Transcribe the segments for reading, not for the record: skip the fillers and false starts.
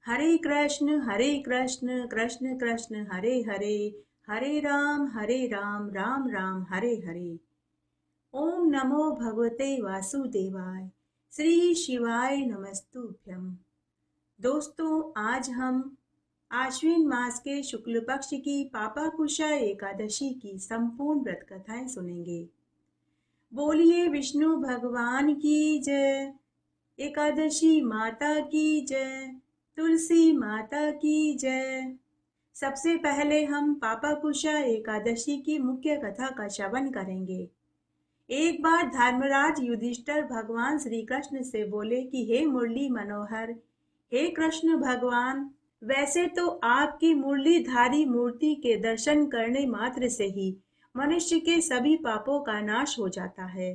हरे कृष्ण कृष्ण कृष्ण हरे हरे, हरे राम राम राम हरे हरे। ओम नमो भगवते वासुदेवाय, श्री शिवाय नमस्तुभ्यं। दोस्तों, आज हम आश्विन मास के शुक्ल पक्ष की पापाकुशा एकादशी की संपूर्ण व्रत कथाएं सुनेंगे। बोलिए विष्णु भगवान की जय, एकादशी माता की जय, तुलसी माता की जय। सबसे पहले हम पापाकुशा एकादशी की मुख्य कथा का श्रवण करेंगे। एक बार धर्मराज युधिष्ठिर भगवान श्री कृष्ण से बोले कि हे मुरली मनोहर, हे कृष्ण भगवान, वैसे तो आपकी मुरलीधारी मूर्ति के दर्शन करने मात्र से ही मनुष्य के सभी पापों का नाश हो जाता है,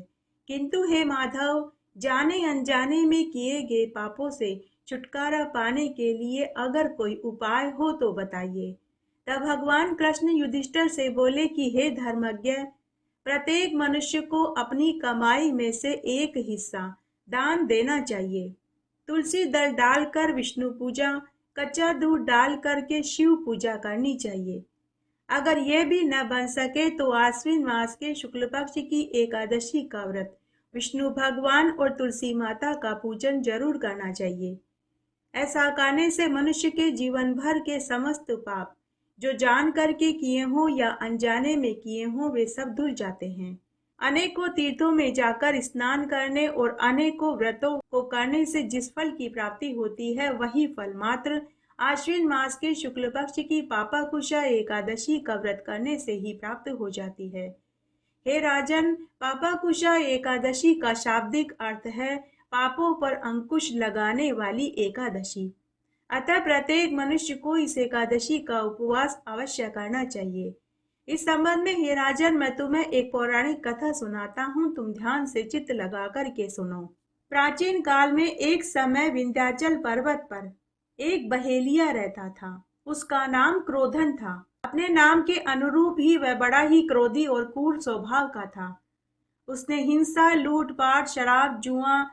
किंतु हे माधव, जाने अनजाने में किए गए पापों से छुटकारा पाने के लिए अगर कोई उपाय हो तो बताइए। तब भगवान कृष्ण युधिष्ठिर से बोले कि हे धर्मज्ञ, प्रत्येक मनुष्य को अपनी कमाई में से एक हिस्सा दान देना चाहिए। तुलसी दल डालकर विष्णु पूजा, कच्चा दूध डाल करके शिव पूजा करनी चाहिए। अगर यह भी न बन सके तो आश्विन मास के शुक्ल पक्ष की एकादशी का व्रत, विष्णु भगवान और तुलसी माता का पूजन जरूर करना चाहिए। ऐसा करने से मनुष्य के जीवन भर के समस्त पाप, जो जान करके किए हों या अनजाने में किए हों, वे सब धुल जाते हैं। अनेकों तीर्थों में जाकर स्नान करने और अनेकों व्रतों को करने से जिस फल की प्राप्ति होती है, वही फल मात्र आश्विन मास के शुक्ल पक्ष की पापाकुशा एकादशी का व्रत करने से ही प्राप्त हो जाती है। हे राजन, पापाकुशा एकादशी का शाब्दिक अर्थ है पापों पर अंकुश लगाने वाली एकादशी। अतः प्रत्येक मनुष्य को इस एकादशी का उपवास अवश्य करना चाहिए। इस संबंध में हे राजन, मैं तुम्हें एक पौराणिक कथा सुनाता हूँ, तुम ध्यान से चित्त लगा करके सुनो। प्राचीन काल में एक समय विंध्याचल पर्वत पर एक बहेलिया रहता था। उसका नाम क्रोधन था। अपने नाम के अनुरूप ही वह बड़ा ही क्रोधी और क्रूर स्वभाव का था। उसने हिंसा, लूटपाट, शराब, जुआ,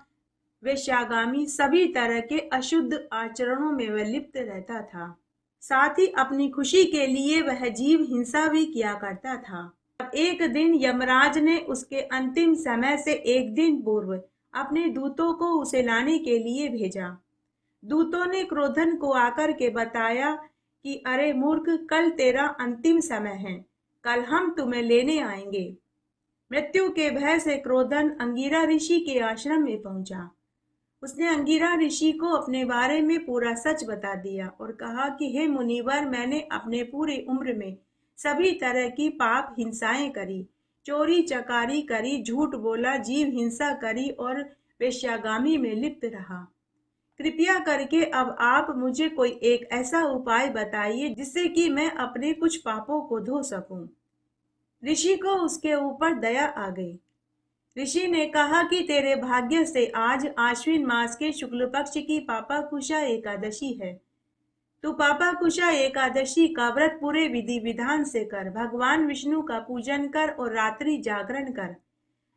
वेश्यागामी सभी तरह के अशुद्ध आचरणों में वह लिप्त रहता था। साथ ही अपनी खुशी के लिए वह जीव हिंसा भी किया करता था। अब एक दिन यमराज ने उसके अंतिम समय से एक दिन पूर्व अपने दूतों को उसे लाने के लिए भेजा। दूतों ने क्रोधन को आकर के बताया कि अरे मूर्ख, कल तेरा अंतिम समय है, कल हम तुम्हें लेने आएंगे। मृत्यु के भय से क्रोधन अंगिरा ऋषि के आश्रम में पहुंचा। उसने अंगिरा ऋषि को अपने बारे में पूरा सच बता दिया और कहा कि हे मुनिवर, मैंने अपने पूरे उम्र में सभी तरह की पाप हिंसाएं करी, चोरी चकारी करी, झूठ बोला, जीव हिंसा करी और वेश्यागामी में लिप्त रहा। कृपया करके अब आप मुझे कोई एक ऐसा उपाय बताइए जिससे कि मैं अपने कुछ पापों को धो सकूं। ऋषि को उसके ऊपर दया आ गई। ऋषि ने कहा कि तेरे भाग्य से आज आश्विन मास के शुक्ल पक्ष की पापाकुशा एकादशी है। तू पापाकुशा एकादशी का व्रत पूरे विधि विधान से कर, भगवान विष्णु का पूजन कर और रात्रि जागरण कर।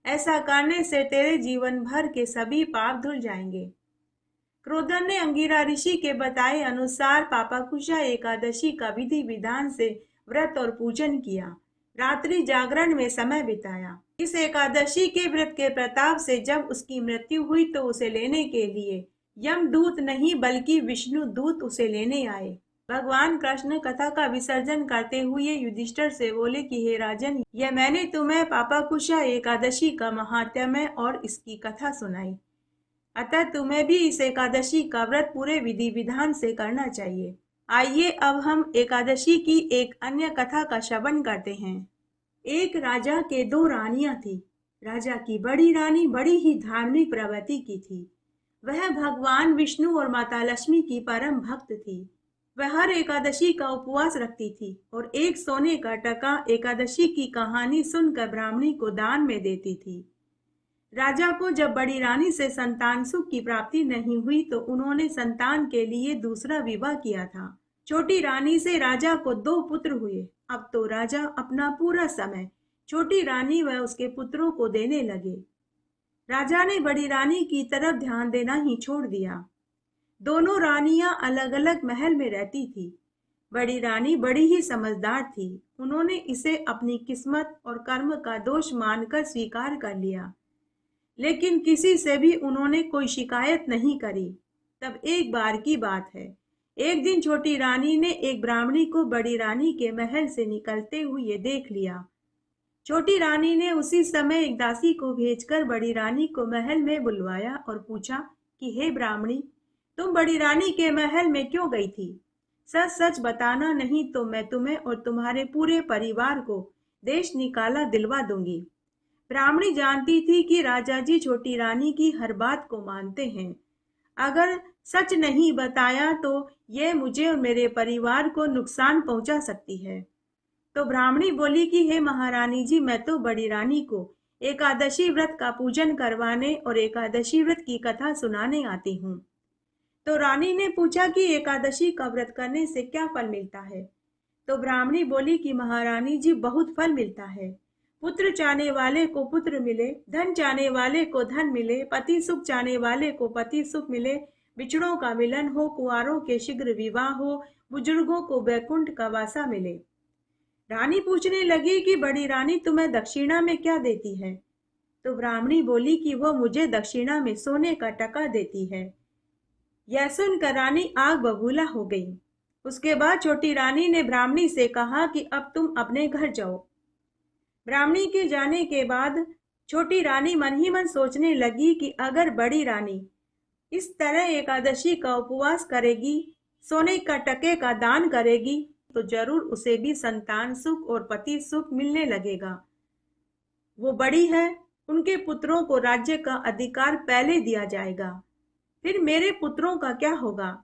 ऐसा करने से तेरे जीवन भर के सभी पाप धुल जाएंगे। क्रोधन ने अंगिरा ऋषि के बताए अनुसार पापाकुशा एकादशी का विधि विधान से व्रत और पूजन किया, रात्रि जागरण में समय बिताया। इस एकादशी के व्रत के प्रताप से जब उसकी मृत्यु हुई तो उसे लेने के लिए यमदूत नहीं बल्कि विष्णु दूत उसे लेने आए। भगवान कृष्ण कथा का विसर्जन करते हुए युधिष्ठिर से बोले कि हे राजन, यह मैंने तुम्हें पापाकुशा एकादशी का महात्म्य और इसकी कथा सुनाई। अतः तुम्हें भी इस एकादशी का व्रत पूरे विधि विधान से करना चाहिए। आइए अब हम एकादशी की एक अन्य कथा का श्रवण करते हैं। एक राजा के दो रानियां थी। राजा की बड़ी रानी बड़ी ही धार्मिक प्रवृत्ति की थी। वह भगवान विष्णु और माता लक्ष्मी की परम भक्त थी। वह हर एकादशी का उपवास रखती थी और एक सोने का टका एकादशी की कहानी सुनकर ब्राह्मणी को दान में देती थी। राजा को जब बड़ी रानी से संतान सुख की प्राप्ति नहीं हुई तो उन्होंने संतान के लिए दूसरा विवाह किया था। छोटी रानी से राजा को दो पुत्र हुए। अब तो राजा अपना पूरा समय छोटी रानी व उसके पुत्रों को देने लगे। राजा ने बड़ी रानी की तरफ ध्यान देना ही छोड़ दिया। दोनों रानियां अलग अलग महल में रहती थी। बड़ी रानी बड़ी ही समझदार थी। उन्होंने इसे अपनी किस्मत और कर्म का दोष मानकर स्वीकार कर लिया, लेकिन किसी से भी उन्होंने कोई शिकायत नहीं करी। तब एक बार की बात है, एक दिन छोटी रानी ने एक ब्राह्मणी को बड़ी रानी के महल से निकलते हुए देख लिया। छोटी रानी ने उसी समय एक दासी को भेजकर बड़ी रानी को महल में बुलवाया और पूछा कि हे ब्राह्मणी, तुम बड़ी रानी के महल में क्यों गई थी? सच सच बताना, नहीं तो मैं तुम्हें और तुम्हारे पूरे परिवार को देश निकाला दिलवा दूंगी। ब्राह्मणी जानती थी कि राजा जी छोटी रानी की हर बात को मानते हैं। अगर सच नहीं बताया तो ये मुझे और मेरे परिवार को नुकसान पहुंचा सकती है। तो ब्राह्मणी बोली कि हे महारानी जी, मैं तो बड़ी रानी को एकादशी व्रत का पूजन करवाने और एकादशी व्रत की कथा सुनाने आती हूँ। तो रानी ने पूछा कि एकादशी का व्रत करने से क्या फल मिलता है? तो ब्राह्मणी बोली कि महारानी जी, बहुत फल मिलता है। पुत्र चाहने वाले को पुत्र मिले, धन चाहने वाले को धन मिले, पति सुख चाहने वाले को पति सुख मिले, बिछड़ों का मिलन हो, कुंवारों के शीघ्र विवाह हो, बुजुर्गों को वैकुंठ का वासा मिले। रानी पूछने लगी कि बड़ी रानी, तुम्हें दक्षिणा में क्या देती है? तो ब्राह्मणी बोली कि वो मुझे दक्षिणा में सोने का टका देती है। यह सुनकर रानी आग बबूला हो गई। उसके बाद छोटी रानी ने ब्राह्मणी से कहा कि अब तुम अपने घर जाओ। ब्राह्मणी के जाने के बाद छोटी रानी मन ही मन सोचने लगी कि अगर बड़ी रानी इस तरह एकादशी का उपवास करेगी, सोने का टके का दान करेगी, तो जरूर उसे भी संतान सुख और पति सुख मिलने लगेगा। वो बड़ी है, उनके पुत्रों को राज्य का अधिकार पहले दिया जाएगा। फिर मेरे पुत्रों का क्या होगा?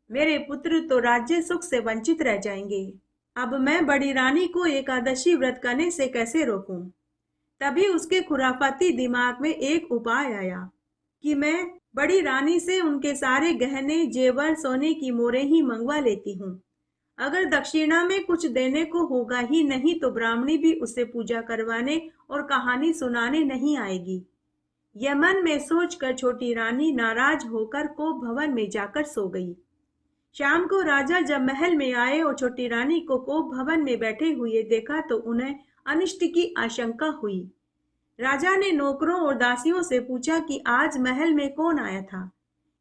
मेरे पुत्र तो राज्य सुख से वंचित रह जाएंगे। अब मैं बड़ी रानी को एकादशी व्रत करने से कैसे रोकूं? तभी उसके खुराफाती दिमाग में एक उपाय आया कि मैं बड़ी रानी से उनके सारे गहने, जेवर, सोने की मोहरें ही मंगवा लेती हूँ। अगर दक्षिणा में कुछ देने को होगा ही नहीं तो ब्राह्मणी भी उसे पूजा करवाने और कहानी सुनाने नहीं आएगी। यह मन में सोचकर छोटी रानी नाराज होकर कोप भवन में जाकर सो गई। शाम को राजा जब महल में आए और छोटी रानी को कोप भवन में बैठे हुए देखा तो उन्हें अनिष्ट की आशंका हुई। राजा ने नौकरों और दासियों से पूछा कि आज महल में कौन आया था,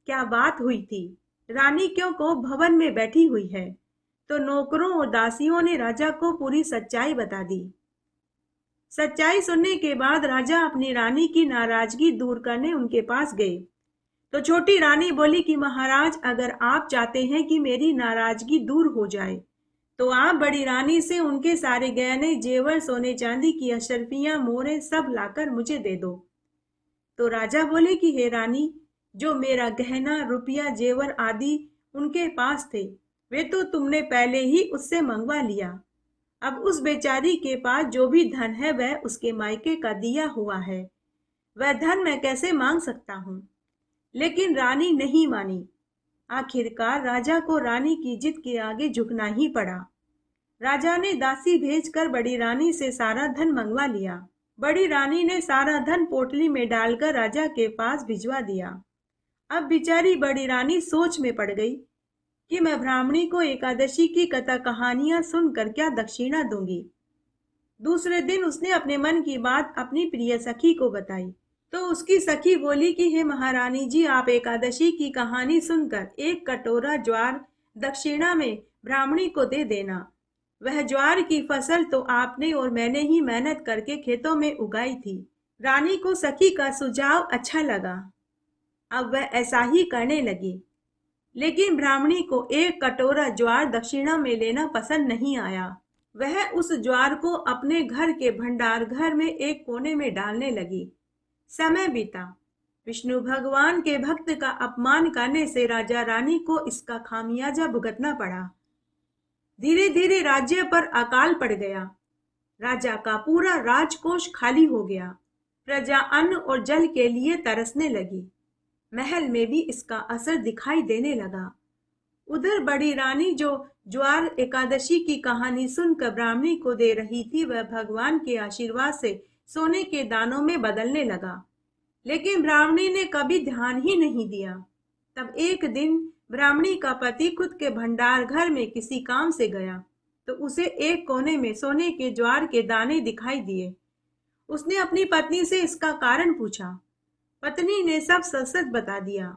क्या बात हुई थी, रानी क्यों कोप भवन में बैठी हुई है? तो नौकरों और दासियों ने राजा को पूरी सच्चाई बता दी। सच्चाई सुनने के बाद राजा अपनी रानी की नाराजगी दूर करने उनके पास गए। तो छोटी रानी बोली कि महाराज, अगर आप चाहते हैं कि मेरी नाराजगी दूर हो जाए तो आप बड़ी रानी से उनके सारे गहने, जेवर, सोने चांदी की अशर्फियां, मोहरें सब लाकर मुझे दे दो। तो राजा बोले कि हे रानी, जो मेरा गहना, रुपया, जेवर आदि उनके पास थे वे तो तुमने पहले ही उससे मंगवा लिया। अब उस बेचारी के पास जो भी धन है वह उसके मायके का दिया हुआ है, वह धन मैं कैसे मांग सकता हूँ? लेकिन रानी नहीं मानी। आखिरकार राजा को रानी की जिद के आगे झुकना ही पड़ा। राजा ने दासी भेजकर बड़ी रानी से सारा धन मंगवा लिया। बड़ी रानी ने सारा धन पोटली में डालकर राजा के पास भिजवा दिया। अब बेचारी बड़ी रानी सोच में पड़ गई कि मैं ब्राह्मणी को एकादशी की कथा कहानियां सुनकर क्या दक्षिणा दूंगी। दूसरे दिन उसने अपने मन की बात अपनी प्रिय सखी को बताई। तो उसकी सखी बोली कि हे महारानी जी, आप एकादशी की कहानी सुनकर एक कटोरा ज्वार दक्षिणा में ब्राह्मणी को दे देना। वह ज्वार की फसल तो आपने और मैंने ही मेहनत करके खेतों में उगाई थी। रानी को सखी का सुझाव अच्छा लगा। अब वह ऐसा ही करने लगी। लेकिन ब्राह्मणी को एक कटोरा ज्वार दक्षिणा में लेना पसंद नहीं आया। वह उस ज्वार को अपने घर के भंडार घर में एक कोने में डालने लगी। समय बीता। विष्णु भगवान के भक्त का अपमान करने से राजा रानी को इसका खामियाजा भुगतना पड़ा। धीरे धीरे राज्य पर अकाल पड़ गया। राजा का पूरा राजकोष खाली हो गया। प्रजा अन्न और जल के लिए तरसने लगी। महल में भी इसका असर दिखाई देने लगा। उधर बड़ी रानी जो ज्वार एकादशी की कहानी सुनकर ब्राह्मणी को दे रही थी, वह भगवान के आशीर्वाद से सोने के दानों में बदलने लगा। लेकिन ब्राह्मणी ने कभी ध्यान ही नहीं दिया। तब एक दिन ब्राह्मणी का पति खुद के भंडार घर में किसी काम से गया तो उसे एक कोने में सोने के ज्वार के दाने दिखाई दिए। उसने अपनी पत्नी से इसका कारण पूछा। पत्नी ने सब सच सच बता दिया।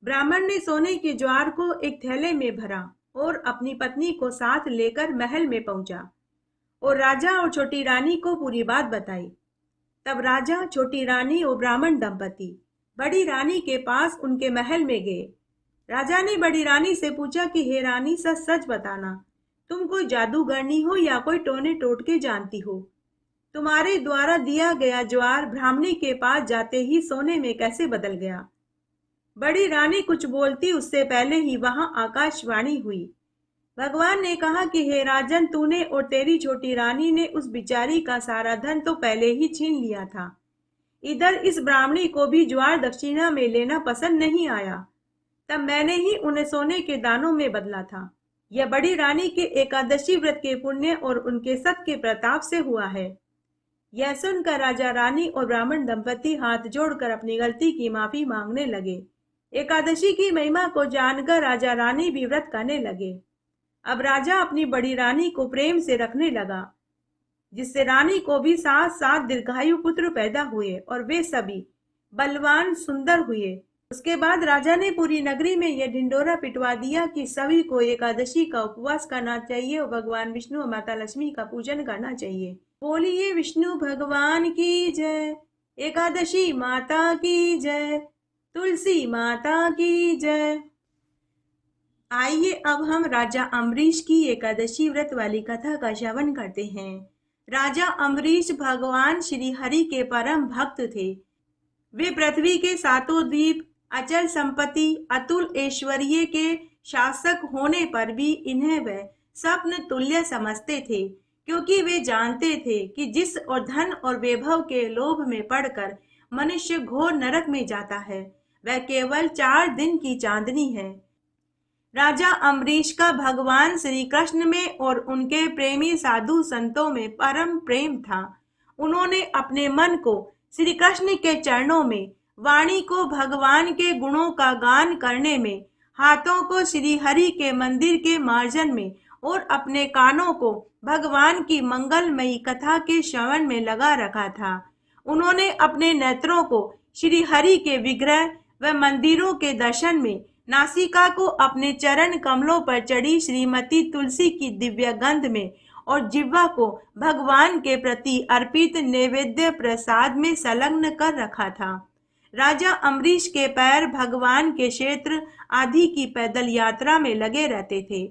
ब्राह्मण ने सोने के ज्वार को एक थैले में भरा और अपनी पत्नी को साथ लेकर महल में पहुंचा और राजा और छोटी रानी को पूरी बात बताई। तब राजा, छोटी रानी और ब्राह्मण दंपति बड़ी रानी के पास उनके महल में गए। राजा ने बड़ी रानी से पूछा कि हे रानी, सच सच बताना, तुम कोई जादूगरनी हो या कोई टोने टोटके जानती हो? तुम्हारे द्वारा दिया गया ज्वार ब्राह्मणी के पास जाते ही सोने में कैसे बदल गया? बड़ी रानी कुछ बोलती उससे पहले ही वहां आकाशवाणी हुई। भगवान ने कहा कि हे राजन, तूने और तेरी छोटी रानी ने उस बिचारी का सारा धन तो पहले ही छीन लिया था। इधर इस ब्राह्मणी को भी ज्वार दक्षिणा में लेना पसंद नहीं आया, तब मैंने ही उन्हें सोने के दानों में बदला था। यह बड़ी रानी के एकादशी व्रत के पुण्य और उनके सत के प्रताप से हुआ है। यह सुनकर राजा, रानी और ब्राह्मण दंपति हाथ जोड़कर अपनी गलती की माफी मांगने लगे। एकादशी की महिमा को जानकर राजा रानी भी व्रत करने लगे। अब राजा अपनी बड़ी रानी को प्रेम से रखने लगा, जिससे रानी को भी 7 दीर्घायु पुत्र पैदा हुए और वे सभी बलवान सुंदर हुए। उसके बाद राजा ने पूरी नगरी में यह ढिंडोरा पिटवा दिया कि सभी को एकादशी का उपवास करना चाहिए और भगवान विष्णु और माता लक्ष्मी का पूजन करना चाहिए। बोलिए विष्णु भगवान की जय, एकादशी माता की जय, तुलसी माता की जय। आइए अब हम राजा अम्बरीश की एकादशी व्रत वाली कथा का श्रवण करते हैं। राजा अम्बरीश भगवान श्री हरि के परम भक्त थे। वे पृथ्वी के 7 द्वीप, अचल संपत्ति, अतुल ऐश्वर्य के शासक होने पर भी इन्हें वे स्वप्न तुल्य समझते थे, क्योंकि वे जानते थे कि जिस और धन और वैभव के लोभ में पड़कर मनुष्य घोर नरक में जाता है, वह केवल 4 दिन की चांदनी है। राजा अम्बरीश का भगवान श्री कृष्ण में और उनके प्रेमी साधु संतों में परम प्रेम था। उन्होंने अपने मन को श्री कृष्ण के चरणों में, वाणी को भगवान के गुणों का गान करने में, हाथों को श्री हरि के मंदिर के मार्जन में और अपने कानों को भगवान की मंगलमयी कथा के श्रवण में लगा रखा था। उन्होंने अपने नेत्रों को श्री हरि के विग्रह व मंदिरों के दर्शन में, नासिका को अपने चरण कमलों पर चढ़ी श्रीमती तुलसी की दिव्य गंध में और जिह्वा को भगवान के प्रति अर्पित नैवेद्य प्रसाद में संलग्न कर रखा था। राजा अम्बरीश के पैर भगवान के क्षेत्र आदि की पैदल यात्रा में लगे रहते थे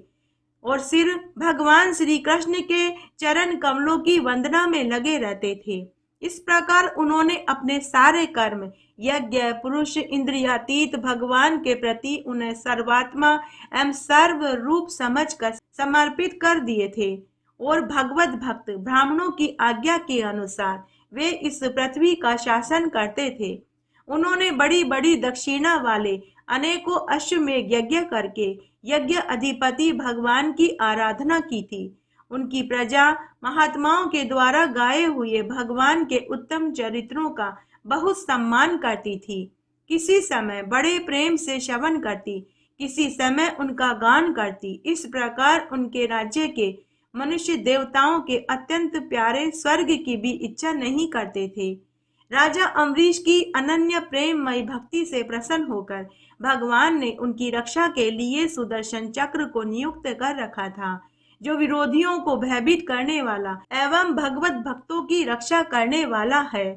और सिर भगवान श्री कृष्ण के चरण कमलों की वंदना में लगे रहते थे। इस प्रकार उन्होंने अपने सारे कर्म, यज्ञ, पुरुष, इंद्रियातीत भगवान के प्रति उन्हें सर्वात्मा एवं सर्व रूप समझकर समर्पित कर दिए थे और भगवत भक्त ब्राह्मणों की आज्ञा के अनुसार वे इस पृथ्वी का शासन करते थे। उन्होंने बड़ी बड़ी दक्षिणा वाले अनेकों अश्वमेध यज्ञ करके यज्ञ अधिपति भगवान की आराधना की थी। उनकी प्रजा महात्माओं के द्वारा गाए हुए भगवान के उत्तम चरित्रों का बहुत सम्मान करती थी। किसी समय बड़े प्रेम से श्रवण करती, किसी समय उनका गान करती। इस प्रकार उनके राज्य के मनुष्य देवताओं के अत्यंत प्यारे स्वर्ग की भी इच्छा नहीं करते थे। राजा अम्बरीश की अनन्य प्रेममयी भक्ति से प्रसन्न होकर भगवान ने उनकी रक्षा के लिए सुदर्शन चक्र को नियुक्त कर रखा था, जो विरोधियों को भयभीत करने वाला एवं भगवत भक्तों की रक्षा करने वाला है।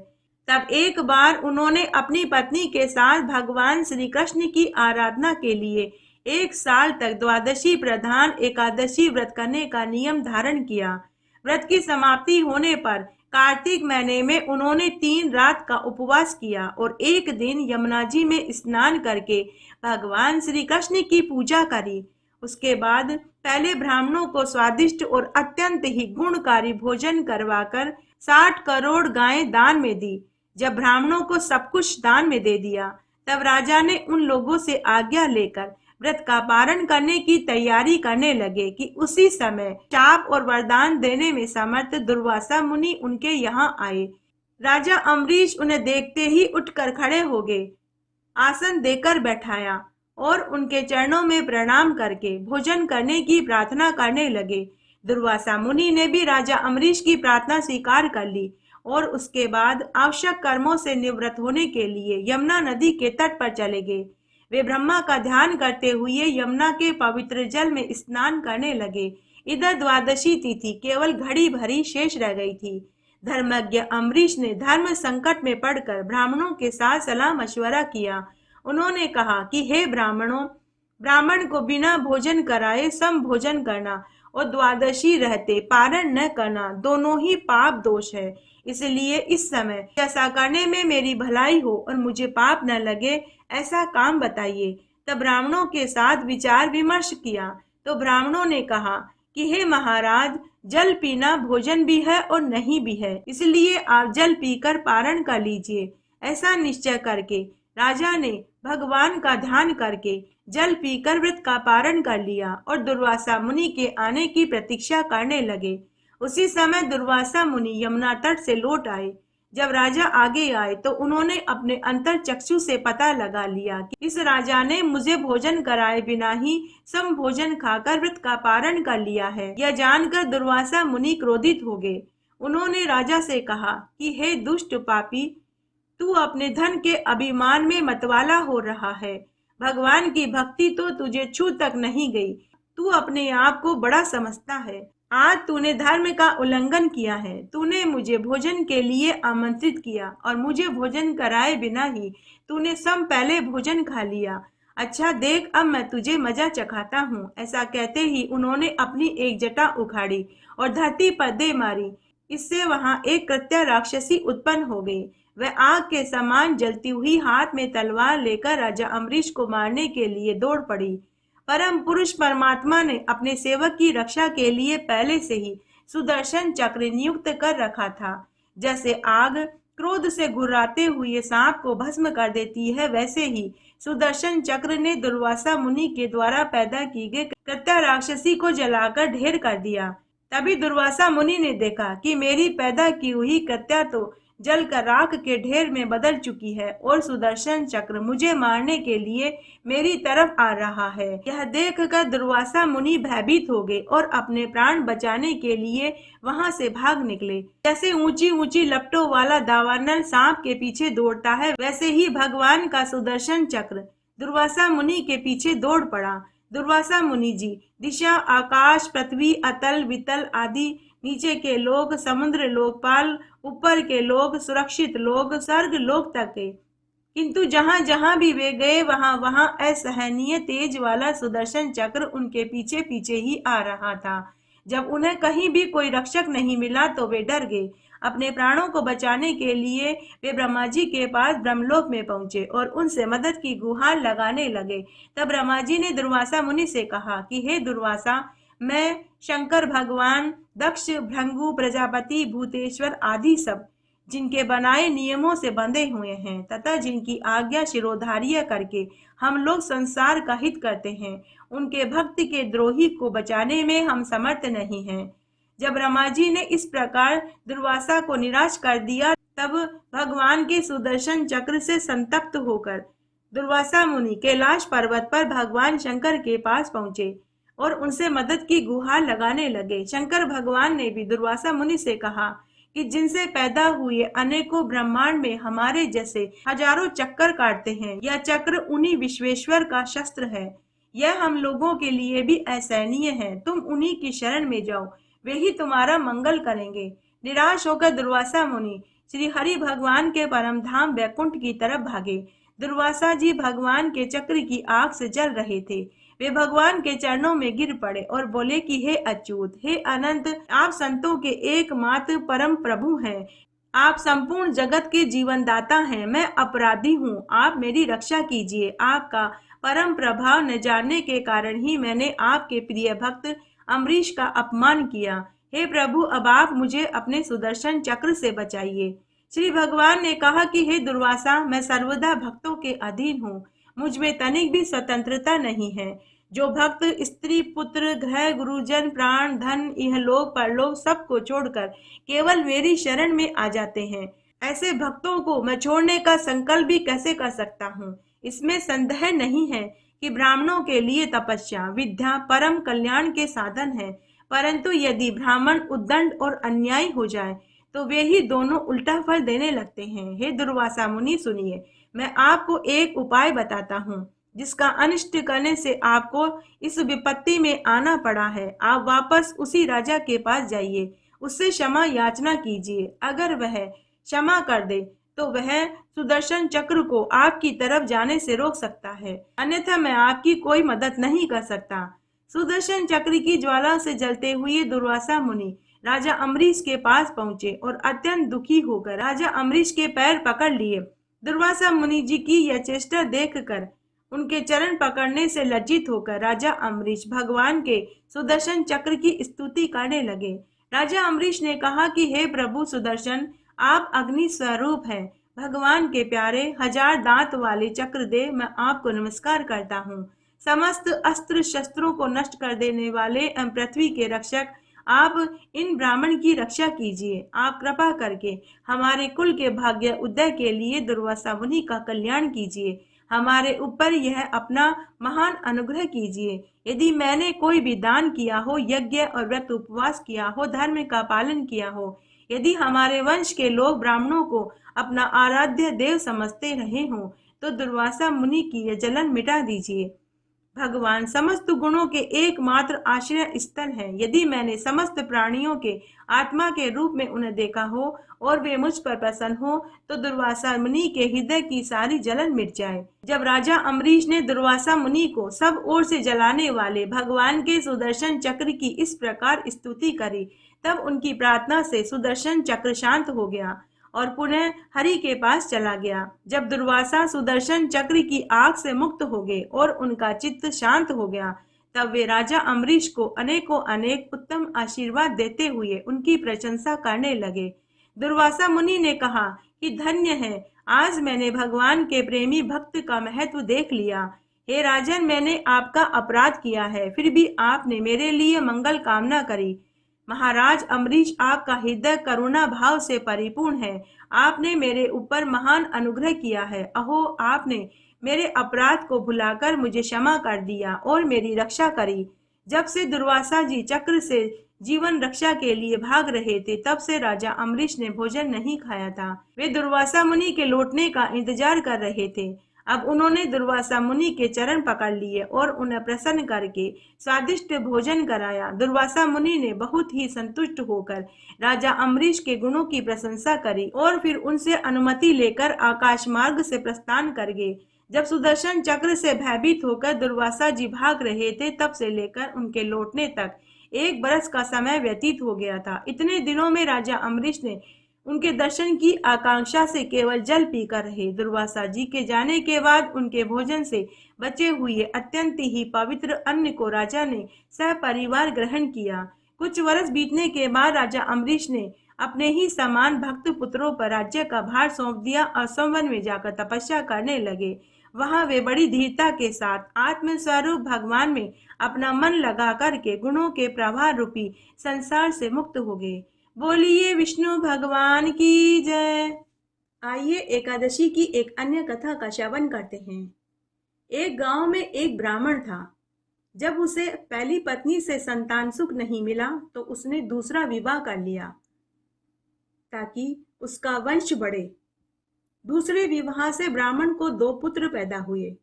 तब एक बार उन्होंने अपनी पत्नी के साथ भगवान श्री कृष्ण की आराधना के लिए 1 साल तक द्वादशी प्रधान एकादशी व्रत करने का नियम धारण किया। व्रत की समाप्ति होने पर कार्तिक महीने में उन्होंने 3 रात का उपवास किया और एक दिन यमुना जी में स्नान करके भगवान श्री कृष्ण की पूजा करी। उसके बाद पहले ब्राह्मणों को स्वादिष्ट और अत्यंत ही गुणकारी भोजन करवाकर 60 करोड़ गायें दान में दी। जब ब्राह्मणों को सब कुछ दान में दे दिया, तब राजा ने उन लोगों से आज्ञा लेकर व्रत का पारण करने की तैयारी करने लगे कि उसी समय शाप और वरदान देने में समर्थ दुर्वासा मुनि उनके यहाँ आए। राजा अम्बरीश उन्हें देखते ही उठकर खड़े हो गए, आसन देकर बैठाया और उनके चरणों में प्रणाम करके भोजन करने की प्रार्थना करने लगे। दुर्वासा मुनि ने भी राजा अम्बरीश की प्रार्थना स्वीकार कर ली और उसके बाद आवश्यक कर्मों से निवृत्त होने के लिए यमुना नदी के तट पर चले गए। वे ब्रह्मा का ध्यान करते हुए यमुना के पवित्र जल में स्नान करने लगे। इधर द्वादशी तिथि केवल घड़ी भरी शेष रह गई थी। धर्मज्ञ अम्बरीश ने धर्म संकट में पड़कर ब्राह्मणों के साथ सलाह मशवरा किया। उन्होंने कहा कि हे ब्राह्मणों, ब्राह्मण को बिना भोजन कराए सम भोजन करना और द्वादशी रहते पारण न करना दोनों ही पाप दोष है। इसलिए इस समय ऐसा करने में मेरी भलाई हो और मुझे पाप न लगे, ऐसा काम बताइए। तब ब्राह्मणों के साथ विचार विमर्श किया तो ब्राह्मणों ने कहा कि हे महाराज, जल पीना भोजन भी है और नहीं भी है, इसलिए आप जल पीकर पारण कर लीजिए। ऐसा निश्चय करके राजा ने भगवान का ध्यान करके जल पीकर व्रत का पारण कर लिया और दुर्वासा मुनि के आने की प्रतीक्षा करने लगे। उसी समय दुर्वासा मुनि यमुना तट से लौट आए। जब राजा आगे आए तो उन्होंने अपने अंतर चक्षु से पता लगा लिया कि इस राजा ने मुझे भोजन कराए बिना ही सम भोजन खाकर व्रत का पारण कर लिया है। यह जानकर दुर्वासा मुनि क्रोधित हो गए। उन्होंने राजा से कहा कि हे दुष्ट पापी, तू अपने धन के अभिमान में मतवाला हो रहा है। भगवान की भक्ति तो तुझे छू तक नहीं गई। तू अपने आप को बड़ा समझता है। आज तूने धर्म का उल्लंघन किया है। तूने मुझे भोजन के लिए आमंत्रित किया और मुझे भोजन कराए बिना ही तूने सम पहले भोजन खा लिया। अच्छा देख, अब मैं तुझे मजा चखाता हूँ। ऐसा कहते ही उन्होंने अपनी एक जटा उखाड़ी और धरती पर दे मारी। इससे वहां एक कृत्या राक्षसी उत्पन्न हो गई। वह आग के समान जलती हुई हाथ में तलवार लेकर राजा अम्बरीश को मारने के लिए दौड़ पड़ी। परम पुरुष परमात्मा ने अपने सेवक की रक्षा के लिए पहले से ही सुदर्शन चक्र नियुक्त कर रखा था। जैसे आग क्रोध से घुर्राते हुए सांप को भस्म कर देती है, वैसे ही सुदर्शन चक्र ने दुर्वासा मुनि के द्वारा पैदा की गई कृत्या राक्षसी को जलाकर ढेर कर दिया। तभी दुर्वासा मुनि ने देखा कि मेरी पैदा की हुई कृत्या तो जलकर राख के ढेर में बदल चुकी है और सुदर्शन चक्र मुझे मारने के लिए मेरी तरफ आ रहा है। यह देखकर दुर्वासा मुनि भयभीत हो गए और अपने प्राण बचाने के लिए वहां से भाग निकले। जैसे ऊंची ऊंची लपटों वाला दावानल सांप के पीछे दौड़ता है, वैसे ही भगवान का सुदर्शन चक्र दुर्वासा मुनि के पीछे दौड़ पड़ा। दुर्वासा मुनि जी दिशा, आकाश, पृथ्वी, अतल वितल आदि, नीचे के लोग, समुद्र लोकपाल, ऊपर के लोग, सुरक्षित लोग, स्वर्ग लोक तक गए। किंतु जहां जहां भी वे गए वहां वहां असहनीय तेज वाला सुदर्शन चक्र उनके पीछे पीछे ही आ रहा था। जब उन्हें कहीं भी कोई रक्षक नहीं मिला तो वे डर गए। अपने प्राणों को बचाने के लिए वे ब्रह्मा जी के पास ब्रह्मलोक में पहुंचे और उनसे मदद की गुहार लगाने लगे। तब ब्रह्मा जी ने दुर्वासा मुनि से कहा कि हे दुर्वासा, मैं शंकर भगवान, दक्ष, भृंगु, प्रजापति, भूतेश्वर आदि सब जिनके बनाए नियमों से बंधे हुए हैं तथा जिनकी आज्ञा शिरोधार्य करके हम लोग संसार का हित करते हैं, उनके भक्ति के द्रोही को बचाने में हम समर्थ नहीं हैं। जब ब्रह्मा जी ने इस प्रकार दुर्वासा को निराश कर दिया, तब भगवान के सुदर्शन चक्र से संतप्त होकर दुर्वासा मुनि कैलाश पर्वत पर भगवान शंकर के पास पहुंचे और उनसे मदद की गुहार लगाने लगे। शंकर भगवान ने भी दुर्वासा मुनि से कहा कि जिनसे पैदा हुए अनेकों ब्रह्मांड में हमारे जैसे हजारों चक्कर काटते हैं, यह चक्र उन्हीं विश्वेश्वर का शस्त्र है। यह हम लोगों के लिए भी असहनीय है। तुम उन्हीं की शरण में जाओ, वे ही तुम्हारा मंगल करेंगे। निराश होकर दुर्वासा मुनि श्री हरि भगवान के परम धाम वैकुंठ की तरफ भागे। दुर्वासा जी भगवान के चक्र की आग से जल रहे थे। वे भगवान के चरणों में गिर पड़े और बोले कि हे अच्युत, हे अनंत, आप संतों के एकमात्र परम प्रभु हैं। आप संपूर्ण जगत के जीवन दाता हैं। मैं अपराधी हूँ, आप मेरी रक्षा कीजिए। आपका परम प्रभाव न जानने के कारण ही मैंने आपके प्रिय भक्त अम्बरीश का अपमान किया। हे प्रभु, अब आप मुझे अपने सुदर्शन चक्र से बचाइए। श्री भगवान ने कहा कि हे दुर्वासा, मैं सर्वदा भक्तों के अधीन हूँ। मुझ में तनिक भी स्वतंत्रता नहीं है। जो भक्त स्त्री, पुत्र, गृह, गुरुजन, प्राण, धन, इहलोक परलोक सबको छोड़कर केवल मेरी शरण में आ जाते हैं, ऐसे भक्तों को मैं छोड़ने का संकल्प भी कैसे कर सकता हूँ। इसमें संदेह नहीं है कि ब्राह्मणों के लिए तपस्या विद्या परम कल्याण के साधन है, परंतु यदि ब्राह्मण उद्दंड और अन्यायी हो जाए तो वे ही दोनों उल्टा फल देने लगते हैं। हे दुर्वासा मुनि सुनिए, मैं आपको एक उपाय बताता हूँ जिसका अनिष्ट करने से आपको इस विपत्ति में आना पड़ा है। आप वापस उसी राजा के पास जाइए, उससे क्षमा याचना कीजिए। अगर वह क्षमा कर दे तो वह सुदर्शन चक्र को आपकी तरफ जाने से रोक सकता है, अन्यथा मैं आपकी कोई मदद नहीं कर सकता। सुदर्शन चक्र की ज्वाला से जलते हुए दुर्वासा मुनि राजा अम्बरीश के पास पहुंचे और अत्यंत दुखी होकर राजा अम्बरीश के पैर पकड़ लिए। दुर्वासा मुनि जी की यह चेष्टा देखकर उनके चरण पकड़ने से लज्जित होकर राजा अम्बरीश भगवान के सुदर्शन चक्र की स्तुति करने लगे। राजा अम्बरीश ने कहा कि हे प्रभु सुदर्शन, आप अग्नि स्वरूप हैं, भगवान के प्यारे, हजार दांत वाले चक्रदेव, मैं आपको नमस्कार करता हूँ। समस्त अस्त्र शस्त्रों को नष्ट कर देने वाले पृथ्वी के रक्षक, आप इन ब्राह्मण की रक्षा कीजिए। आप कृपा करके हमारे कुल के भाग्य उदय के लिए दुर्वासा मुनि का कल्याण कीजिए। हमारे ऊपर यह अपना महान अनुग्रह कीजिए। यदि मैंने कोई भी दान किया हो, यज्ञ और व्रत उपवास किया हो, धर्म का पालन किया हो, यदि हमारे वंश के लोग ब्राह्मणों को अपना आराध्य देव समझते रहे हों, तो दुर्वासा मुनि की यह जलन मिटा दीजिए। भगवान समस्त गुणों के एकमात्र आश्रय स्थल है। यदि मैंने समस्त प्राणियों के आत्मा के रूप में उन्हें देखा हो और वे मुझ पर प्रसन्न हो, तो दुर्वासा मुनि के हृदय की सारी जलन मिट जाए। जब राजा अम्बरीश ने दुर्वासा मुनि को सब ओर से जलाने वाले भगवान के सुदर्शन चक्र की इस प्रकार स्तुति करी, तब उनकी प्रार्थना से सुदर्शन चक्र शांत हो गया और पुनः हरि के पास चला गया। जब दुर्वासा सुदर्शन चक्र की आग से मुक्त हो गए और उनका चित्त शांत हो गया, तब वे राजा अम्बरीश को अनेकों अनेक उत्तम आशीर्वाद देते हुए उनकी प्रशंसा करने लगे। दुर्वासा मुनि ने कहा कि धन्य है, आज मैंने भगवान के प्रेमी भक्त का महत्व देख लिया। हे राजन, मैंने आपका अपराध किया है, फिर भी आपने मेरे लिए मंगल कामना करी। महाराज अम्बरीश, आपका हृदय करुणा भाव से परिपूर्ण है। आपने मेरे ऊपर महान अनुग्रह किया है। अहो, आपने मेरे अपराध को भुलाकर मुझे क्षमा कर दिया और मेरी रक्षा करी। जब से दुर्वासा जी चक्र से जीवन रक्षा के लिए भाग रहे थे, तब से राजा अम्बरीश ने भोजन नहीं खाया था। वे दुर्वासा मुनि के लौटने का इंतजार कर रहे थे। अब उन्होंने दुर्वासा मुनि के चरण पकड़ लिए और उन्हें प्रसन्न करके स्वादिष्ट भोजन कराया। दुर्वासा मुनि ने बहुत ही संतुष्ट होकर राजा अम्बरीश के गुणों की प्रशंसा करी और फिर उनसे अनुमति लेकर आकाश मार्ग से प्रस्थान कर गए। जब सुदर्शन चक्र से भयभीत होकर दुर्वासा जी भाग रहे थे, तब से लेकर उनके लौटने तक 1 बरस का समय व्यतीत हो गया था। इतने दिनों में राजा अम्बरीश ने उनके दर्शन की आकांक्षा से केवल जल पीकर रहे। दुर्वासा जी के जाने के बाद उनके भोजन से बचे हुए अत्यंत ही पवित्र अन्न को राजा ने सपरिवार ग्रहण किया। कुछ वर्ष बीतने के बाद राजा अम्बरीश ने अपने ही समान भक्त पुत्रों पर राज्य का भार सौंप दिया और संवन में जाकर तपस्या करने लगे। वहां वे बड़ी धीरता के साथ आत्म स्वरूप भगवान में अपना मन लगा करके गुणों के प्रवाह रूपी संसार से मुक्त हो गए। बोलिए विष्णु भगवान की जय। आइए एकादशी की एक अन्य कथा का श्रवण करते हैं। एक गांव में एक ब्राह्मण था। जब उसे पहली पत्नी से संतान सुख नहीं मिला, तो उसने दूसरा विवाह कर लिया ताकि उसका वंश बढ़े। दूसरे विवाह से ब्राह्मण को 2 पुत्र पैदा हुए।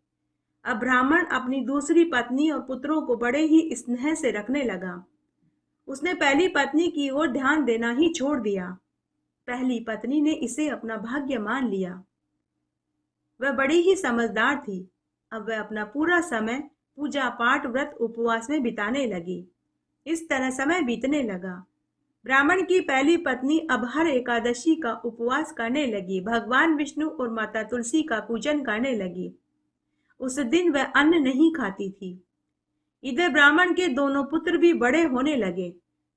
अब ब्राह्मण अपनी दूसरी पत्नी और पुत्रों को बड़े ही स्नेह से रखने लगा। उसने पहली पत्नी की ओर ध्यान देना ही छोड़ दिया। पहली पत्नी ने इसे अपना भाग्य मान लिया। वह बड़ी ही समझदार थी। अब वह अपना पूरा समय पूजा पाठ व्रत उपवास में बिताने लगी। इस तरह समय बीतने लगा। ब्राह्मण की पहली पत्नी अब हर एकादशी का उपवास करने लगी, भगवान विष्णु और माता तुलसी का पूजन करने लगी। उस दिन वह अन्न नहीं खाती थी। इधर ब्राह्मण के दोनों पुत्र भी बड़े होने लगे।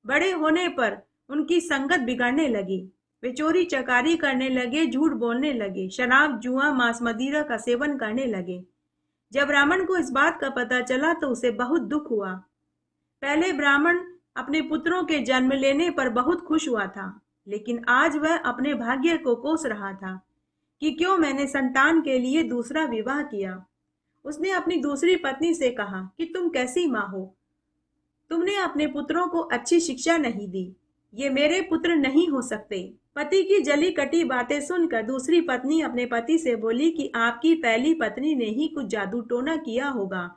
बड़े होने पर उनकी संगत बिगड़ने लगी। वे चोरी चकारी करने लगे, झूठ बोलने लगे, शराब जुआ मांस मदिरा का सेवन करने लगे। जब ब्राह्मण को इस बात का पता चला तो उसे बहुत दुख हुआ। पहले ब्राह्मण अपने पुत्रों के जन्म लेने पर बहुत खुश हुआ था, लेकिन आज वह अपने भाग्य को कोस रहा था कि क्यों मैंने संतान के लिए दूसरा विवाह किया। उसने अपनी दूसरी पत्नी से कहा कि तुम कैसी माँ हो, तुमने अपने पुत्रों को अच्छी शिक्षा नहीं दी, ये मेरे पुत्र नहीं हो सकते। पति की जली कटी बातें सुनकर दूसरी पत्नी अपने पति से बोली कि आपकी पहली पत्नी ने ही कुछ जादू टोना किया होगा,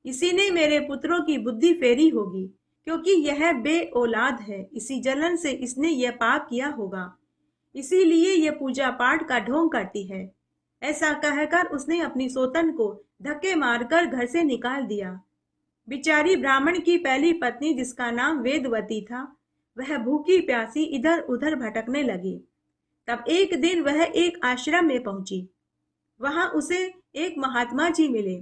इसी ने मेरे पुत्रों की बुद्धि फेरी होगी, क्योंकि यह बे औलाद है, इसी जलन से इसने यह पाप किया होगा, इसीलिए यह पूजा पाठ का ढोंग करती है। ऐसा कहकर उसने अपनी सोतन को धक्के मारकर घर से निकाल दिया। बिचारी ब्राह्मण की पहली पत्नी, जिसका नाम वेदवती था, वह भूखी प्यासी इधर उधर भटकने लगी। तब एक दिन वह एक आश्रम में पहुंची। वहां उसे एक महात्मा जी मिले।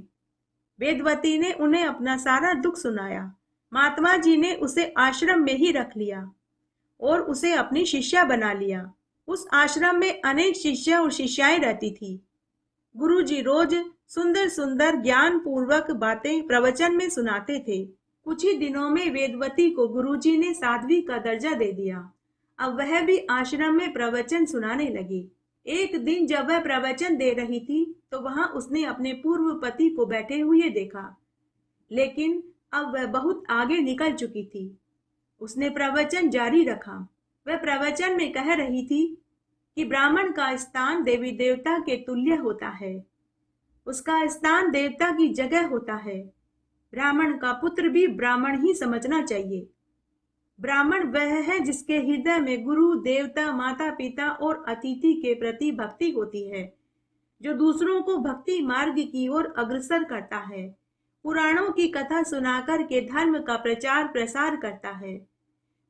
वेदवती ने उन्हें अपना सारा दुख सुनाया। महात्मा जी ने उसे आश्रम में ही रख लिया और उसे अपनी शिष्या बना लिया। उस आश्रम में अनेक शिष्य और शिष्याएं रहती थी। गुरुजी रोज सुंदर सुंदर ज्ञान पूर्वक बातें प्रवचन में सुनाते थे। कुछ ही दिनों में वेदवती को गुरुजी ने साध्वी का दर्जा दे दिया। अब वह भी आश्रम में प्रवचन सुनाने लगी। एक दिन जब वह प्रवचन दे रही थी तो वहां उसने अपने पूर्व पति को बैठे हुए देखा, लेकिन अब वह बहुत आगे निकल चुकी थी। उसने प्रवचन जारी रखा। वह प्रवचन में कह रही थी कि ब्राह्मण का स्थान देवी देवता के तुल्य होता है, उसका स्थान देवता की जगह होता है। ब्राह्मण का पुत्र भी ब्राह्मण ही समझना चाहिए। ब्राह्मण वह है जिसके हृदय में गुरु, देवता, माता पिता और अतिथि के प्रति भक्ति होती है, जो दूसरों को भक्ति मार्ग की ओर अग्रसर करता है, पुराणों की कथा सुनाकर के धर्म का प्रचार प्रसार करता है।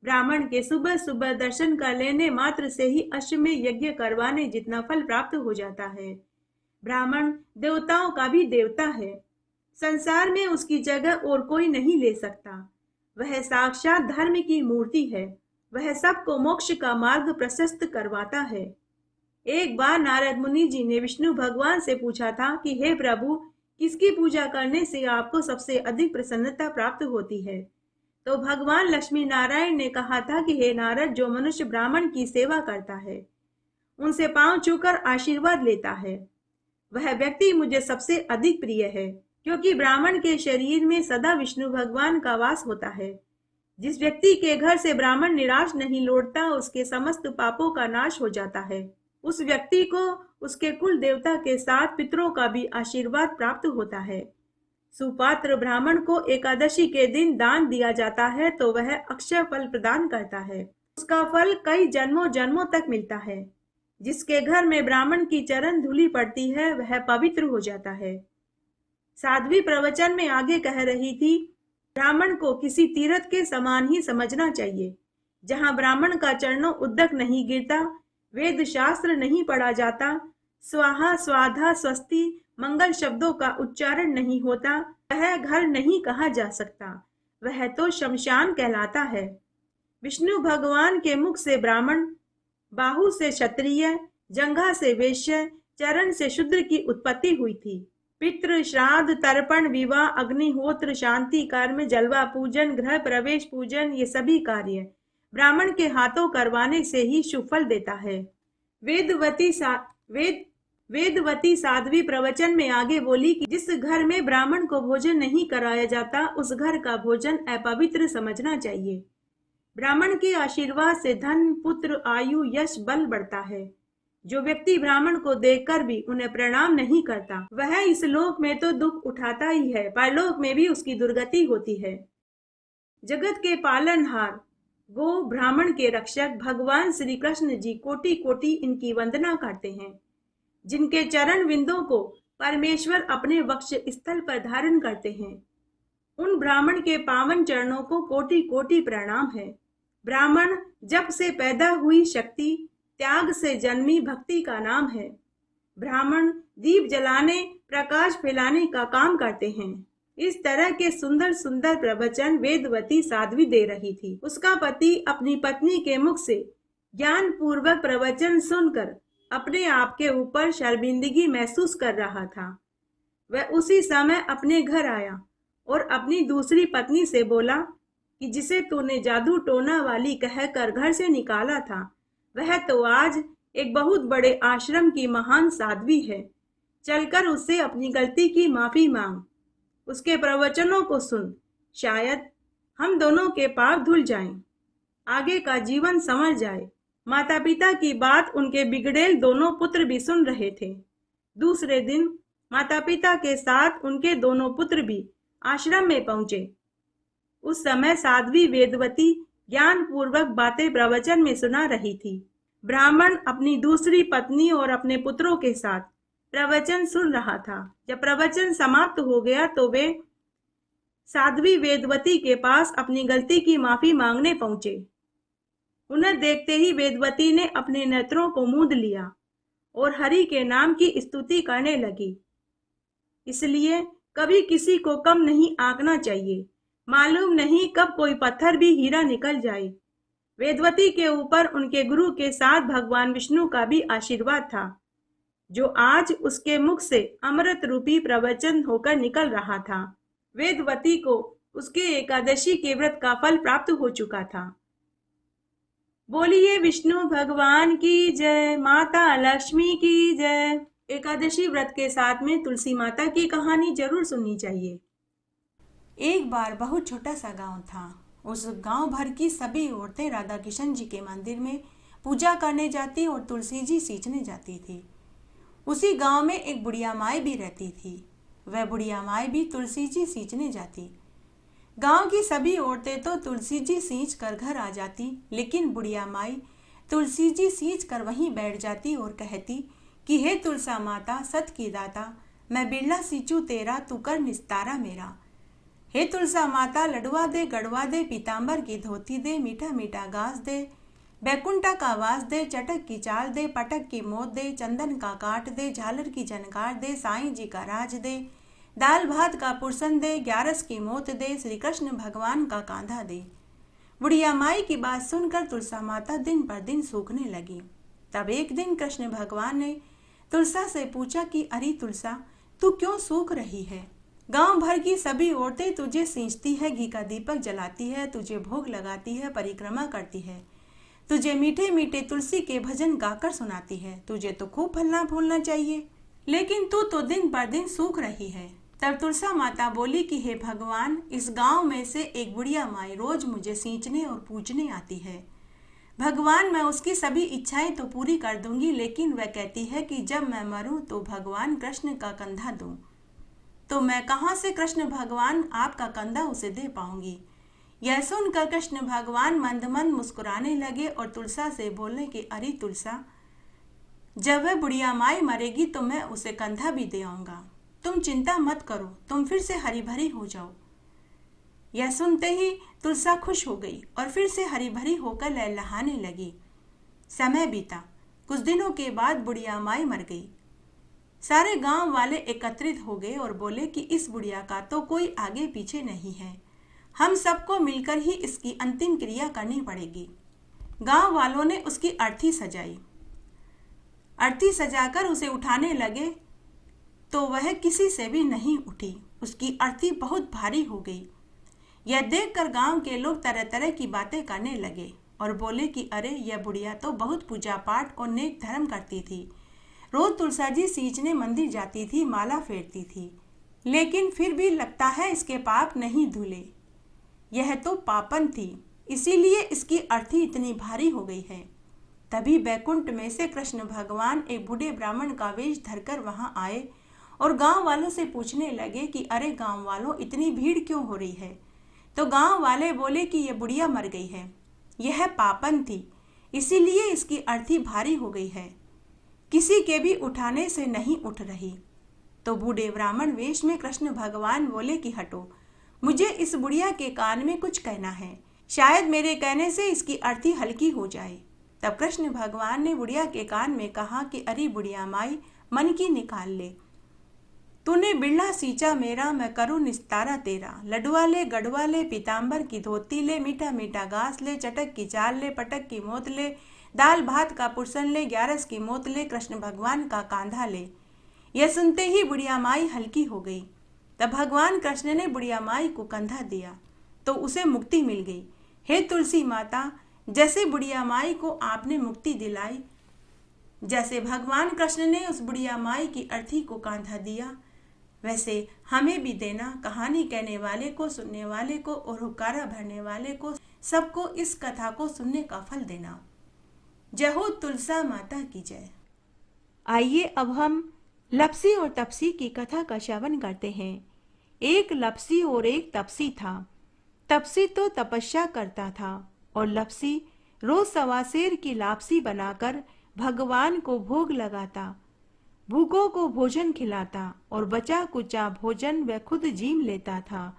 ब्राह्मण के सुबह सुबह दर्शन कर लेने मात्र से ही अश्वमेध यज्ञ करवाने जितना फल प्राप्त हो जाता है। ब्राह्मण देवताओं का भी देवता है। संसार में उसकी जगह और कोई नहीं ले सकता। वह साक्षात धर्म की मूर्ति है। वह सबको मोक्ष का मार्ग प्रशस्त करवाता है। एक बार नारद मुनि जी ने विष्णु भगवान से पूछा था कि हे प्रभु, किसकी पूजा करने से आपको सबसे अधिक प्रसन्नता प्राप्त होती है? तो भगवान लक्ष्मी नारायण ने कहा था कि हे नारद, जो मनुष्य ब्राह्मण की सेवा करता है, उनसे पांव छूकर आशीर्वाद लेता है, वह व्यक्ति मुझे सबसे अधिक प्रिय है, क्योंकि ब्राह्मण के शरीर में सदा विष्णु भगवान का वास होता है। जिस व्यक्ति के घर से ब्राह्मण निराश नहीं लौटता, उसके समस्त पापों का नाश हो जाता है। उस व्यक्ति को उसके कुल देवता के साथ पितरों का भी आशीर्वाद प्राप्त होता है। सुपात्र ब्राह्मण को एकादशी के दिन दान दिया जाता है तो वह अक्षय फल प्रदान करता है। उसका फल कई जन्मों जन्मों तक मिलता है। जिसके घर में ब्राह्मण की चरण धूलि पड़ती है वह पवित्र हो जाता है। साध्वी प्रवचन में आगे कह रही थी, ब्राह्मण को किसी तीर्थ के समान ही समझना चाहिए। जहाँ ब्राह्मण का चरणों उद्दक नहीं गिरता, वेद शास्त्र नहीं पढ़ा जाता, स्वाहा स्वाधा स्वस्ति मंगल शब्दों का उच्चारण नहीं होता, वह घर नहीं कहा जा सकता, वह तो शमशान कहलाता है। विष्णु भगवान के मुख से ब्राह्मण, बाहु से क्षत्रिय, जंघा से वैश्य, चरण से शूद्र की उत्पत्ति हुई थी। पितृ श्राद्ध, तर्पण, विवाह, अग्निहोत्र, शांति कर्म, जलवा पूजन, गृह प्रवेश पूजन, ये सभी कार्य ब्राह्मण के हाथों करवाने से ही शुभ फल देता है। वेदवती साध्वी प्रवचन में आगे बोली कि जिस घर में ब्राह्मण को भोजन नहीं कराया जाता, उस घर का भोजन अपवित्र समझना चाहिए। ब्राह्मण के आशीर्वाद से धन, पुत्र, आयु, यश, बल बढ़ता है। जो व्यक्ति ब्राह्मण को देखकर भी उन्हें प्रणाम नहीं करता, वह इस लोक में तो दुख उठाता ही है, परलोक में भी उसकी दुर्गति होती है। जगत के पालनहार, गो ब्राह्मण के रक्षक भगवान श्री कृष्ण जी कोटि कोटि इनकी वंदना करते हैं। जिनके चरण विंदों को परमेश्वर अपने वक्ष स्थल पर धारण करते हैं, उन ब्राह्मण के पावन चरणों को कोटि कोटि प्रणाम है। ब्राह्मण जब से पैदा हुई शक्ति, त्याग से जन्मी भक्ति का नाम है। ब्राह्मण दीप जलाने, प्रकाश फैलाने का काम करते हैं। इस तरह के सुंदर सुंदर प्रवचन वेदवती साध्वी दे रही थी। उसका पति अपनी पत्नी के मुख से ज्ञान पूर्वक प्रवचन सुनकर अपने आप के ऊपर शर्मिंदगी महसूस कर रहा था। वह उसी समय अपने घर आया और अपनी दूसरी पत्नी से बोला कि जिसे तूने जादू टोना वाली कहकर घर से निकाला था, वह तो आज एक बहुत बड़े आश्रम की महान साध्वी है। चलकर उससे अपनी गलती की माफी मांग, उसके प्रवचनों को सुन। शायद हम दोनों के पाप धुल जाएं, आगे का जीवन संवर जाए। माता पिता की बात उनके बिगड़ेल दोनों पुत्र भी सुन रहे थे। दूसरे दिन माता पिता के साथ उनके दोनों पुत्र भी आश्रम में पहुंचे। उस समय साध्वी वेदवती ज्ञान पूर्वक बातें प्रवचन में सुना रही थी। ब्राह्मण अपनी दूसरी पत्नी और अपने पुत्रों के साथ प्रवचन सुन रहा था। जब प्रवचन समाप्त हो गया तो वे साध्वी वेदवती के पास अपनी गलती की माफी मांगने पहुंचे। उन्हें देखते ही वेदवती ने अपने नेत्रों को मूंद लिया और हरि के नाम की स्तुति करने लगी। इसलिए कभी किसी को कम नहीं आंकना चाहिए। मालूम नहीं कब कोई पत्थर भी हीरा निकल जाए। वेदवती के ऊपर उनके गुरु के साथ भगवान विष्णु का भी आशीर्वाद था, जो आज उसके मुख से अमृत रूपी प्रवचन होकर निकल रहा था। वेदवती को उसके एकादशी के व्रत का फल प्राप्त हो चुका था। बोलिए विष्णु भगवान की जय, माता लक्ष्मी की जय। एकादशी व्रत के साथ में तुलसी माता की कहानी जरूर सुननी चाहिए। एक बार बहुत छोटा सा गांव था। उस गांव भर की सभी औरतें राधा किशन जी के मंदिर में पूजा करने जाती और तुलसी जी सींचने जाती थी। उसी गांव में एक बुढ़िया माई भी रहती थी। वह बुढ़िया माई भी तुलसी जी सींचने जाती। गांव की सभी औरतें तो तुलसी जी सींच कर घर आ जाती, लेकिन बुढ़िया माई तुलसी जी सींच कर वहीं बैठ जाती और कहती कि हे तुलसा माता सत की दाता, मैं बिरला सींचू तेरा, तू कर निस्तारा मेरा। हे तुलसा माता लडवा दे, गड़वा दे, पीताम्बर की धोती दे, मीठा मीठा घास दे, बैकुंठा का वास दे, चटक की चाल दे, पटक की मोत दे, चंदन का काट दे, झालर की झनकार दे, साईं जी का राज दे, दाल भात का पुरसन दे, ग्यारस की मोत दे, श्री कृष्ण भगवान का कांधा दे। बुढ़िया माई की बात सुनकर तुलसा माता दिन पर दिन सूखने लगी। तब एक दिन कृष्ण भगवान ने तुलसा से पूछा कि अरे तुलसा, तू क्यों सूख रही है? गांव भर की सभी औरतें तुझे सींचती है, घी का दीपक जलाती है, तुझे भोग लगाती है, परिक्रमा करती है, तुझे मीठे मीठे तुलसी के भजन गाकर सुनाती है, तुझे तो खूब फलना फूलना चाहिए, लेकिन तू तो दिन पर दिन सूख रही है। तब तुलसा माता बोली कि हे भगवान, इस गांव में से एक बुढ़िया माई रोज मुझे सींचने और पूजने आती है। भगवान, मैं उसकी सभी इच्छाएं तो पूरी कर दूंगी, लेकिन वह कहती है कि जब मैं मरूं तो भगवान कृष्ण का कंधा दूं। तो मैं कहाँ से कृष्ण भगवान आपका कंधा उसे दे पाऊंगी? यह सुनकर कृष्ण भगवान मंद मंद मुस्कुराने लगे और तुलसा से बोलने कि अरे तुलसा, जब वह बुढ़िया माई मरेगी तो मैं उसे कंधा भी दे आऊंगा। तुम चिंता मत करो, तुम फिर से हरी भरी हो जाओ। यह सुनते ही तुलसा खुश हो गई और फिर से हरी भरी होकर लहलहाने लगी। समय बीता। कुछ दिनों के बाद बुढ़िया माई मर गई। सारे गांव वाले एकत्रित हो गए और बोले कि इस बुढ़िया का तो कोई आगे पीछे नहीं है, हम सबको मिलकर ही इसकी अंतिम क्रिया करनी पड़ेगी। गांव वालों ने उसकी अर्थी सजाई। अर्थी सजाकर उसे उठाने लगे तो वह किसी से भी नहीं उठी। उसकी अर्थी बहुत भारी हो गई। यह देखकर गांव के लोग तरह तरह की बातें करने लगे और बोले कि अरे यह बुढ़िया तो बहुत पूजा पाठ और नेक धर्म करती थी, रोज तुलसा जी सींचने मंदिर जाती थी, माला फेरती थी, लेकिन फिर भी लगता है इसके पाप नहीं धुले। यह तो पापन थी, इसीलिए इसकी अर्थी इतनी भारी हो गई है। तभी बैकुंठ में से कृष्ण भगवान एक बूढ़े ब्राह्मण का वेश धरकर वहां आए और गांव वालों से पूछने लगे कि अरे गांव वालों, इतनी भीड़ क्यों हो रही है? तो गांव वाले बोले कि यह बुढ़िया मर गई है, यह पापन थी, इसीलिए इसकी अर्थी भारी हो गई है, किसी के भी उठाने से नहीं उठ रही। तो बूढ़े ब्राह्मण वेश में कृष्ण भगवान बोले कि हटो, मुझे इस बुढ़िया के कान में कुछ कहना है, शायद मेरे कहने से इसकी अर्थी हल्की हो जाए। तब कृष्ण भगवान ने बुढ़िया के कान में कहा कि अरे बुढ़िया माई, मन की निकाल ले, तूने बिरला सींचा मेरा, मैं करूँ निस्तारा तेरा। लडुआ ले, गढ़वा ले, पीताम्बर की धोती ले, मीठा मीठा घास ले, चटक की चाल ले, पटक की मोत ले, दाल भात का पुरसन ले, ग्यारस की मोत ले, कृष्ण भगवान का कांधा ले। यह सुनते ही बुढ़िया माई हल्की हो गई। तब भगवान कृष्ण ने बुढ़िया माई को कंधा दिया तो उसे मुक्ति मिल गई। हे तुलसी माता, जैसे बुढ़िया माई को आपने मुक्ति दिलाई, जैसे भगवान कृष्ण ने उस बुढ़िया माई की अर्थी को कांधा दिया, वैसे हमें भी देना, कहानी कहने वाले को, सुनने वाले को और हुक्कारा भरने वाले को, सबको इस कथा को सुनने का फल देना। जय हो तुलसा माता की जय। आइए अब हम लपसी और तपसी की कथा का श्रवण करते हैं। एक लपसी और एक तपसी था। तपसी तो तपस्या करता था और लपसी रोज सवा सेर की लापसी बनाकर भगवान को भोग लगाता, भूखों को भोजन खिलाता और बचा कुचा भोजन वह खुद जीम लेता था।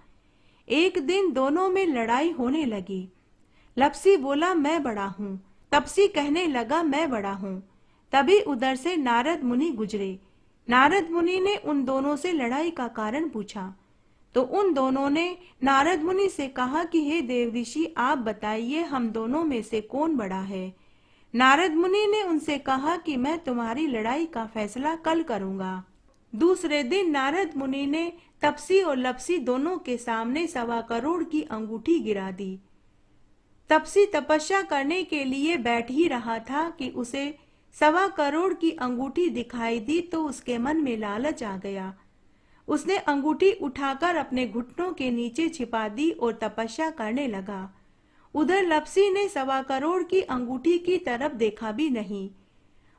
एक दिन दोनों में लड़ाई होने लगी। लपसी बोला मैं बड़ा हूँ, तपसी कहने लगा मैं बड़ा हूँ। तभी उधर से नारद मुनि गुजरे। नारद मुनि ने उन दोनों से लड़ाई का कारण पूछा तो उन दोनों ने नारद मुनि से कहा कि हे देव ऋषि, आप बताइए हम दोनों में से कौन बड़ा है। नारद मुनि ने उनसे कहा कि मैं तुम्हारी लड़ाई का फैसला कल करूंगा। दूसरे दिन नारद मुनि ने तपसी और लपसी दोनों के सामने 1.25 करोड़ की अंगूठी गिरा दी। तपसी तपस्या करने के लिए बैठ ही रहा था कि उसे 1.25 करोड़ की अंगूठी दिखाई दी तो उसके मन में लालच आ गया। उसने अंगूठी उठाकर अपने घुटनों के नीचे छिपा दी और तपस्या करने लगा। उधर लपसी ने 1.25 करोड़ की अंगूठी की तरफ देखा भी नहीं।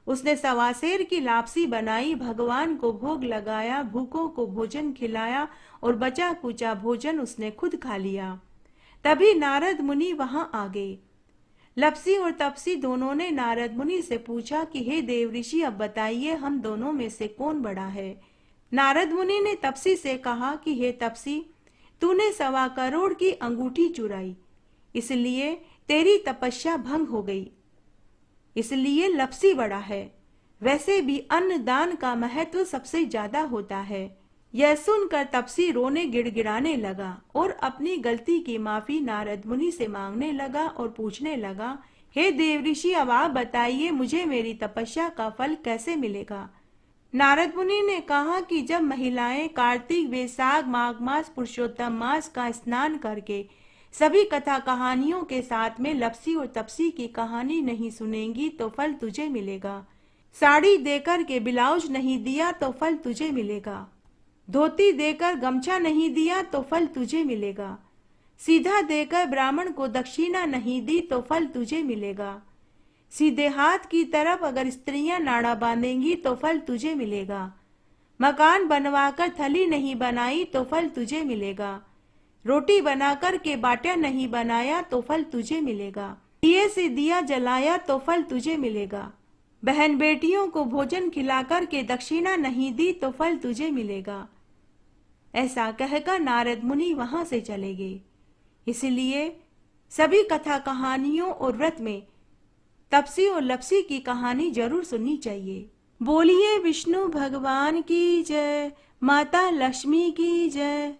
उसने 1.25 सेर की लापसी बनाई, भगवान को भोग लगाया, भूखों को भोजन खिलाया और बचा कुचा भोजन उसने खुद खा लिया। तभी नारद मुनि वहां आ गए। लपसी और तपसी दोनों ने नारद मुनि से पूछा कि हे देव ऋषि, अब बताइए हम दोनों में से कौन बड़ा है। नारद मुनि ने तपसी से कहा कि हे तपसी, तूने 1.25 करोड़ की अंगूठी चुराई, इसलिए तेरी तपस्या भंग हो गई, इसलिए लपसी बड़ा है। वैसे भी अन्न दान का महत्व सबसे ज्यादा होता है। यह सुनकर तपसी रोने गिड़गिड़ाने लगा और अपनी गलती की माफी नारद मुनि से मांगने लगा और पूछने लगा, हे देव ऋषि, अब आप बताइए मुझे मेरी तपस्या का फल कैसे मिलेगा। नारद मुनि ने कहा कि जब महिलाएं कार्तिक, वैशाख, माघ मास, पुरुषोत्तम मास का स्नान करके सभी कथा कहानियों के साथ में लपसी और तपसी की कहानी नहीं सुनेंगी तो फल तुझे मिलेगा। साड़ी देकर के ब्लाउज नहीं दिया तो फल तुझे मिलेगा। धोती देकर गमछा नहीं दिया तो फल तुझे मिलेगा। सीधा देकर ब्राह्मण को दक्षिणा नहीं दी तो फल तुझे मिलेगा। सीधे हाथ की तरफ अगर स्त्रियां नाड़ा बांधेंगी तो फल तुझे मिलेगा। मकान बनवाकर थली नहीं बनाई तो फल तुझे मिलेगा। रोटी बनाकर के बाटा नहीं बनाया तो फल तुझे मिलेगा। दिए से दिया जलाया तो फल तुझे मिलेगा। बहन बेटियों को भोजन खिलाकर के दक्षिणा नहीं दी तो फल तुझे मिलेगा। ऐसा कहकर नारद मुनि वहां से चले गए। इसलिए सभी कथा कहानियों और व्रत में तपसी और लपसी की कहानी जरूर सुननी चाहिए। बोलिए विष्णु भगवान की जय, माता लक्ष्मी की जय।